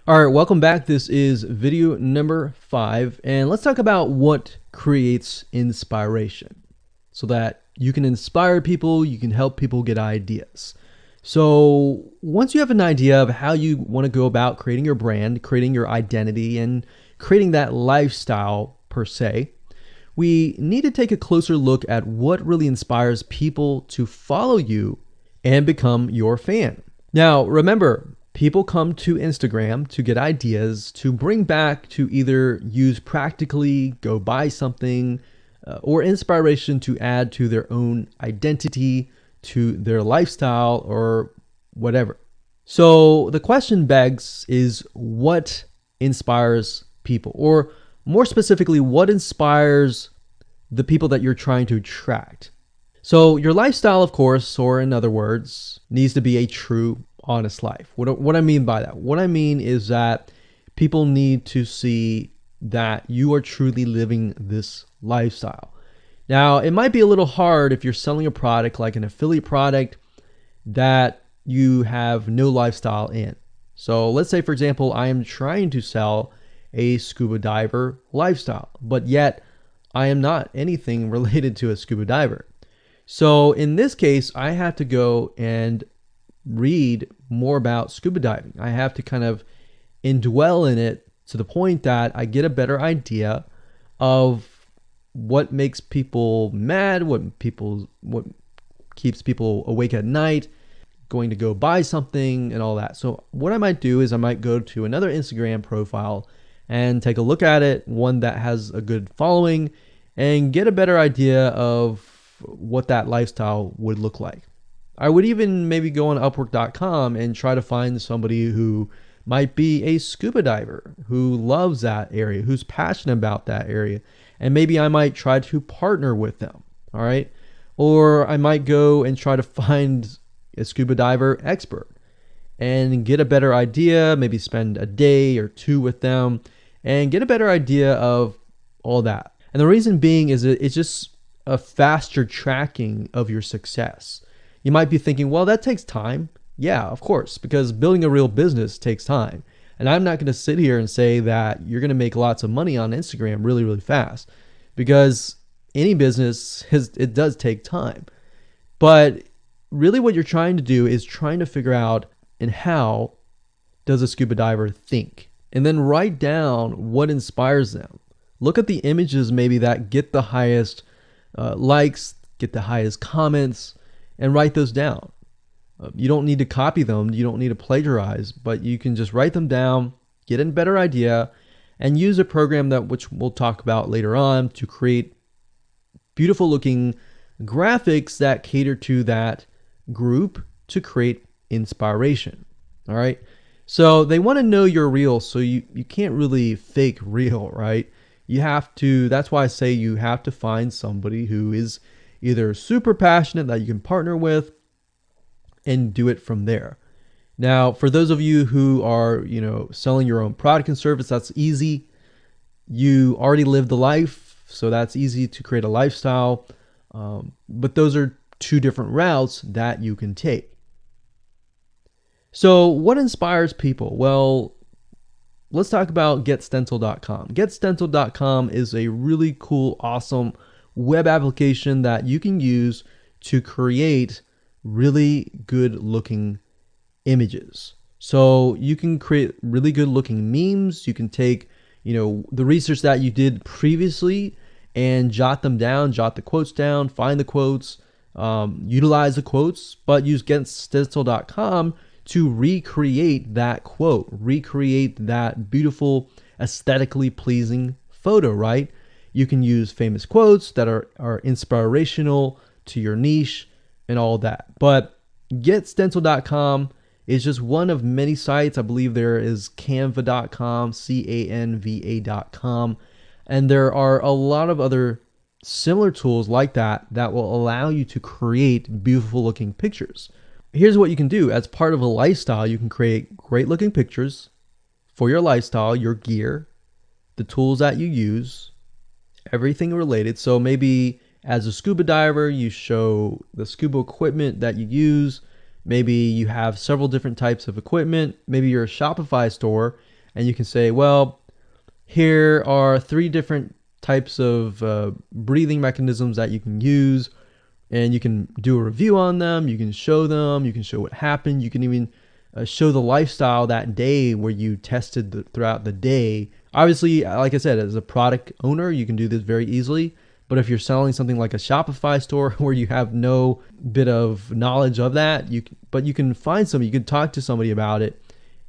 All right, welcome back. This is video number 5, and let's talk about what creates inspiration so that you can inspire people, you can help people get ideas. So, once you have an idea of how you want to go about creating your brand, creating your identity, and creating that lifestyle per se, we need to take a closer look at what really inspires people to follow you and become your fan. Now, remember, people come to Instagram to get ideas to bring back to either use practically, go buy something, or inspiration to add to their own identity, to their lifestyle, or whatever. So the question begs is what inspires people? Or more specifically, what inspires the people that you're trying to attract? So your lifestyle, of course, or in other words, needs to be a true honest life. What I mean by that? What I mean is that people need to see that you are truly living this lifestyle. Now, it might be a little hard if you're selling a product like an affiliate product that you have no lifestyle in. So let's say, for example, I am trying to sell a scuba diver lifestyle, but yet I am not anything related to a scuba diver. So in this case, I have to go and read more about scuba diving. I have to kind of indwell in it to the point that I get a better idea of what makes people mad, what keeps people awake at night, going to go buy something and all that. So what I might do is I might go to another Instagram profile and take a look at it, one that has a good following, and get a better idea of what that lifestyle would look like. I would even maybe go on Upwork.com and try to find somebody who might be a scuba diver, who loves that area, who's passionate about that area. And maybe I might try to partner with them, all right? Or I might go and try to find a scuba diver expert and get a better idea, maybe spend a day or two with them and get a better idea of all that. And the reason being is it's just a faster tracking of your success. You might be thinking, well, that takes time. Yeah, of course, because building a real business takes time. And I'm not going to sit here and say that you're going to make lots of money on Instagram really, really fast, because any business, it does take time. But really what you're trying to do is trying to figure out and how does a scuba diver think? And then write down what inspires them. Look at the images maybe that get the highest likes, get the highest comments, and write those down. You don't need to copy them. You don't need to plagiarize, but you can just write them down, get a better idea, and use a program that which we'll talk about later on to create beautiful looking graphics that cater to that group to create inspiration. All right. So they want to know you're real. So you can't really fake real, right? You have to, that's why I say you have to find somebody who is either super passionate that you can partner with and do it from there. Now, for those of you who are, selling your own product and service, that's easy. You already live the life, so that's easy to create a lifestyle. But those are two different routes that you can take. So what inspires people? Well, let's talk about getstencil.com. Getstencil.com is a really cool, awesome web application that you can use to create really good looking images. So you can create really good looking memes. You can take, the research that you did previously and jot them down, jot the quotes down, find the quotes, utilize the quotes, but use getstencil.com to recreate that quote, recreate that beautiful, aesthetically pleasing photo, right? You can use famous quotes that are inspirational to your niche and all that. But getstencil.com is just one of many sites. I believe there is canva.com, canva.com. And there are a lot of other similar tools like that will allow you to create beautiful looking pictures. Here's what you can do. As part of a lifestyle, you can create great looking pictures for your lifestyle, your gear, the tools that you use, everything related. So maybe as a scuba diver, you show the scuba equipment that you use. Maybe you have several different types of equipment. Maybe you're a Shopify store and you can say, well, here are 3 different types of breathing mechanisms that you can use, and you can do a review on them. You can show them. You can show what happened. You can even show the lifestyle that day where you tested throughout the day. Obviously, like I said, as a product owner, you can do this very easily. But if you're selling something like a Shopify store where you have no bit of knowledge of that, you can find somebody, you can talk to somebody about it,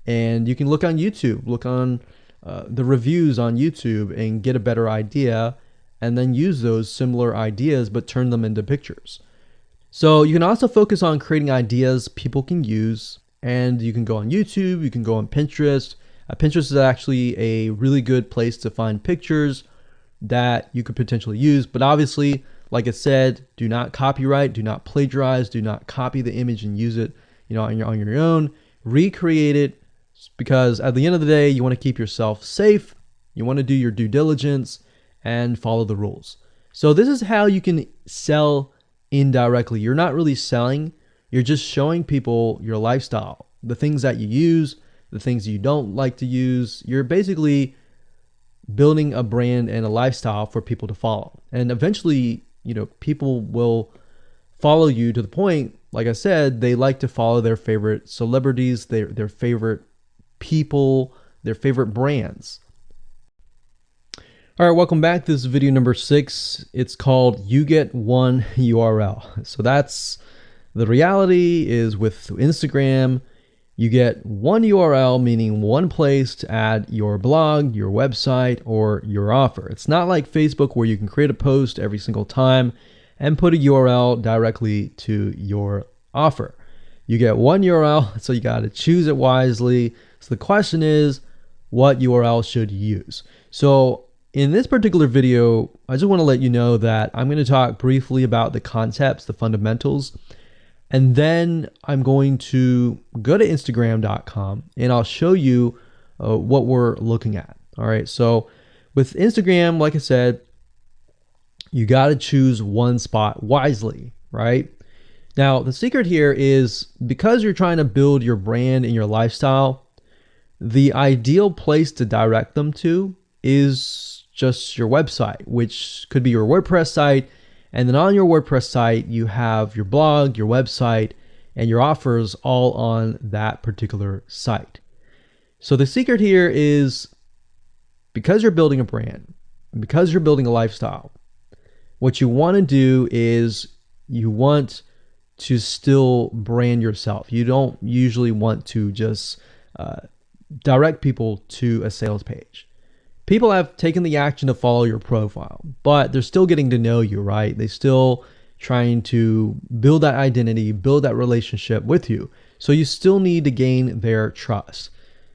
and you can look on YouTube, look on the reviews on YouTube and get a better idea, and then use those similar ideas but turn them into pictures. So you can also focus on creating ideas people can use, and you can go on YouTube, you can go on Pinterest. Pinterest is actually a really good place to find pictures that you could potentially use, but obviously, like I said, do not copyright, do not plagiarize, do not copy the image and use it, on your own. Recreate it, because at the end of the day, you want to keep yourself safe. You want to do your due diligence and follow the rules. So this is how you can sell indirectly. You're not really selling, you're just showing people your lifestyle, the things that you use, the things you don't like to use. You're basically building a brand and a lifestyle for people to follow. And eventually, people will follow you to the point, like I said, they like to follow their favorite celebrities, their favorite people, their favorite brands. All right, welcome back. This is video number 6. It's called You Get One URL. So that's the reality is with Instagram, you get one URL, meaning one place to add your blog, your website, or your offer. It's not like Facebook where you can create a post every single time and put a URL directly to your offer. You get one URL, so you got to choose it wisely. So the question is, what URL should you use? So in this particular video, I just want to let you know that I'm going to talk briefly about the concepts, the fundamentals, and then I'm going to go to Instagram.com and I'll show you what we're looking at. All right. So with Instagram, like I said, you got to choose one spot wisely, right? Now, the secret here is because you're trying to build your brand and your lifestyle, the ideal place to direct them to is just your website, which could be your WordPress site. And then on your WordPress site, you have your blog, your website, and your offers all on that particular site. So the secret here is because you're building a brand, because you're building a lifestyle, what you want to do is you want to still brand yourself. You don't usually want to just direct people to a sales page. People have taken the action to follow your profile, but they're still getting to know you, right? They're still trying to build that identity, build that relationship with you. So you still need to gain their trust.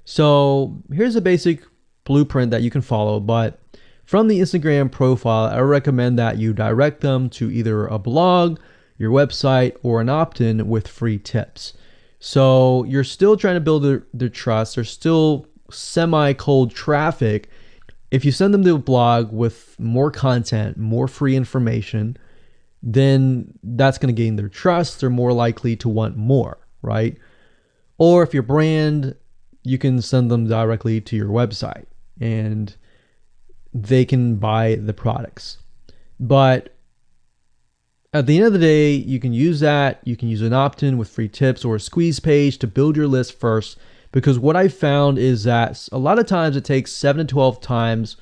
So here's a basic blueprint that you can follow, but from the Instagram profile, I recommend that you direct them to either a blog, your website, or an opt-in with free tips. So you're still trying to build their trust. They're still semi-cold traffic. If you send them to a blog with more content, more free information, then that's going to gain their trust. They're more likely to want more, right? Or if your brand, you can send them directly to your website and they can buy the products. But at the end of the day, you can use that. You can use an opt-in with free tips or a squeeze page to build your list first. Because what I found is that a lot of times it takes 7 to 12 times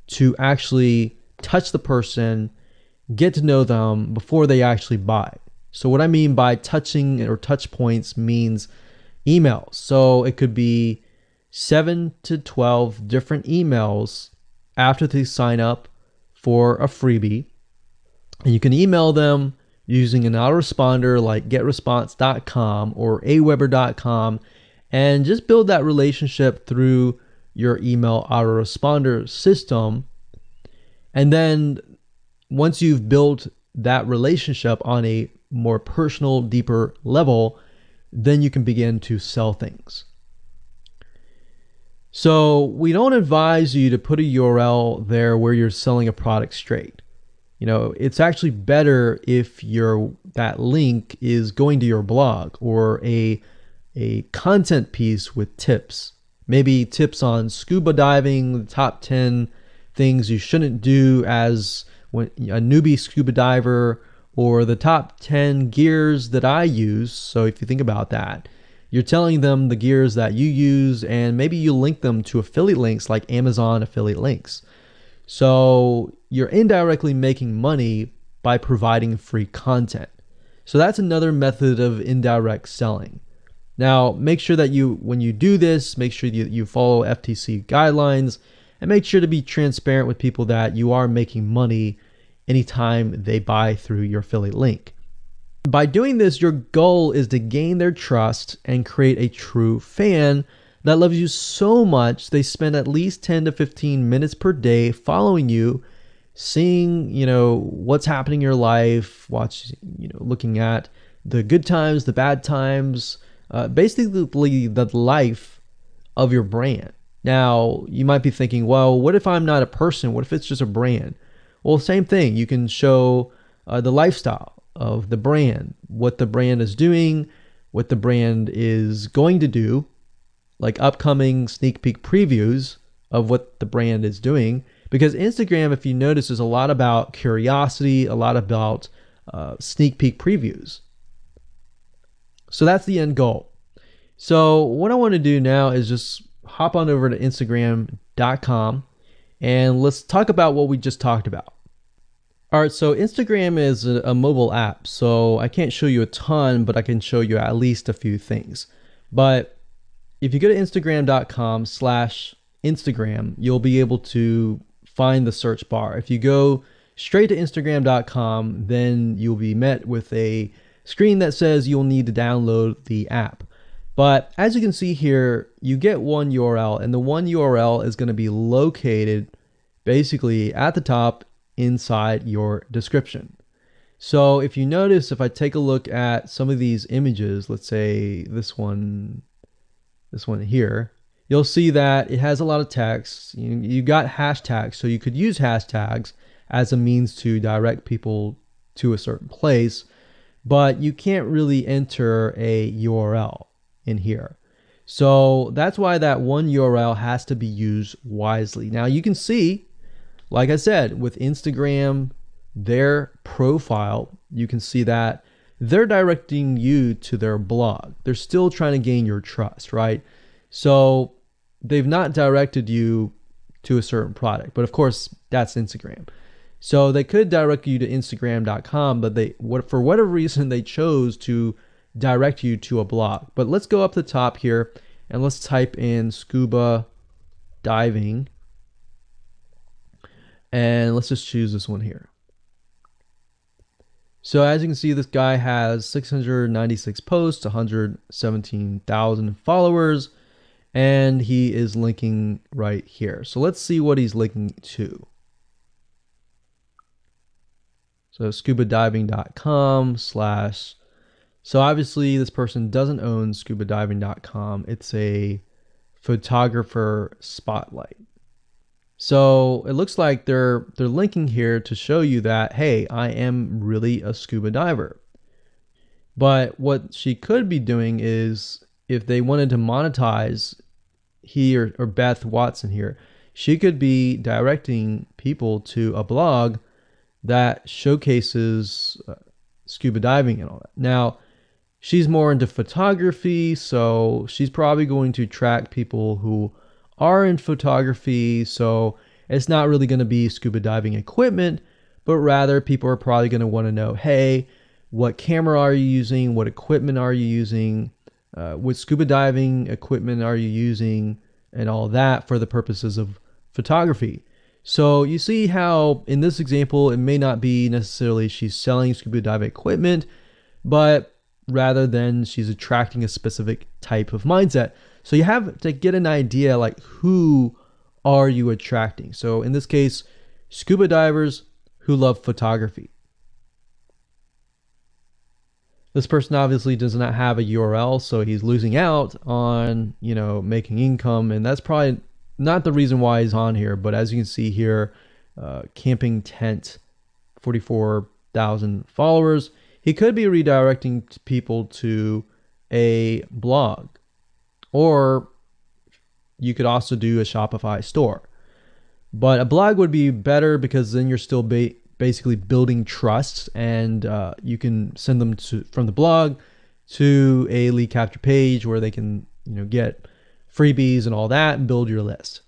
to actually touch the person, get to know them before they actually buy. So what I mean by touching or touch points means emails. So it could be 7 to 12 different emails after they sign up for a freebie. And you can email them using an autoresponder like getresponse.com or aweber.com. And just build that relationship through your email autoresponder system. And then once you've built that relationship on a more personal, deeper level, then you can begin to sell things. So we don't advise you to put a URL there where you're selling a product straight. It's actually better if that link is going to your blog or a content piece with tips maybe tips on scuba diving, the top 10 things you shouldn't do as a newbie scuba diver, or the top 10 gears that I use. So if you think about that, you're telling them the gears that you use, and maybe you link them to affiliate links like Amazon affiliate links. So you're indirectly making money by providing free content. So that's another method of indirect selling. Now, make sure that when you do this, make sure you follow FTC guidelines, and make sure to be transparent with people that you are making money anytime they buy through your affiliate link. By doing this, your goal is to gain their trust and create a true fan that loves you so much they spend at least 10 to 15 minutes per day following you, seeing, what's happening in your life, looking at the good times, the bad times, basically the life of your brand. Now, you might be thinking, well, what if I'm not a person? What if it's just a brand? Well, same thing. You can show the lifestyle of the brand, what the brand is doing, what the brand is going to do, like upcoming sneak peek previews of what the brand is doing. Because Instagram, if you notice, is a lot about curiosity, a lot about sneak peek previews. So that's the end goal. So what I want to do now is just hop on over to Instagram.com and let's talk about what we just talked about. All right, so Instagram is a mobile app, so I can't show you a ton, but I can show you at least a few things. But if you go to Instagram.com/Instagram, you'll be able to find the search bar. If you go straight to Instagram.com, then you'll be met with a screen that says you'll need to download the app. But as you can see here, you get one URL, and the one URL is going to be located basically at the top inside your description. So if you notice, if I take a look at some of these images, let's say this one here, you'll see that it has a lot of text. You got hashtags, so you could use hashtags as a means to direct people to a certain place, but you can't really enter a URL in here. So that's why that one URL has to be used wisely. Now you can see, like I said, with Instagram, their profile, you can see that they're directing you to their blog. They're still trying to gain your trust, right? So they've not directed you to a certain product, but of course that's Instagram. So they could direct you to Instagram.com, but for whatever reason, they chose to direct you to a blog. But let's go up the top here and let's type in scuba diving. And let's just choose this one here. So as you can see, this guy has 696 posts, 117,000 followers, and he is linking right here. So let's see what he's linking to. So scubadiving.com/. So obviously this person doesn't own scubadiving.com. It's a photographer spotlight. So it looks like they're linking here to show you that, hey, I am really a scuba diver. But what she could be doing is, if they wanted to monetize he or Beth Watson here, she could be directing people to a blog that showcases scuba diving and all that. Now, she's more into photography, so she's probably going to track people who are in photography. So it's not really going to be scuba diving equipment, but rather people are probably going to want to know, hey, what camera are you using? What equipment are you using? What scuba diving equipment are you using? And all that for the purposes of photography. So you see how in this example, it may not be necessarily she's selling scuba diving equipment, but rather than she's attracting a specific type of mindset. So you have to get an idea, like, who are you attracting? So in this case, scuba divers who love photography. This person obviously does not have a URL, so he's losing out on, making income, and that's probably not the reason why he's on here. But as you can see here, camping tent, 44,000 followers. He could be redirecting people to a blog, or you could also do a Shopify store. But a blog would be better because then you're still basically building trust, and you can send them from the blog to a lead capture page where they can get freebies and all that and build your list.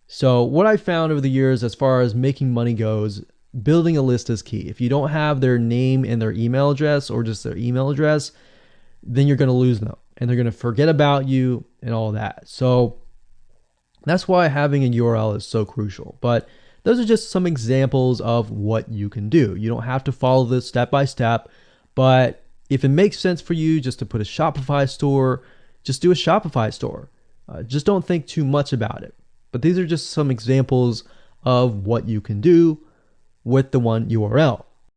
So what I found over the years as far as making money goes, building a list is key. If you don't have their name and their email address, or just their email address, then you're going to lose them and they're going to forget about you and all that. So that's why having a URL is so crucial. But those are just some examples of what you can do. You don't have to follow this step by step, but if it makes sense for you just to put a Shopify store, just do a Shopify store. Just don't think too much about it. But these are just some examples of what you can do with the one URL.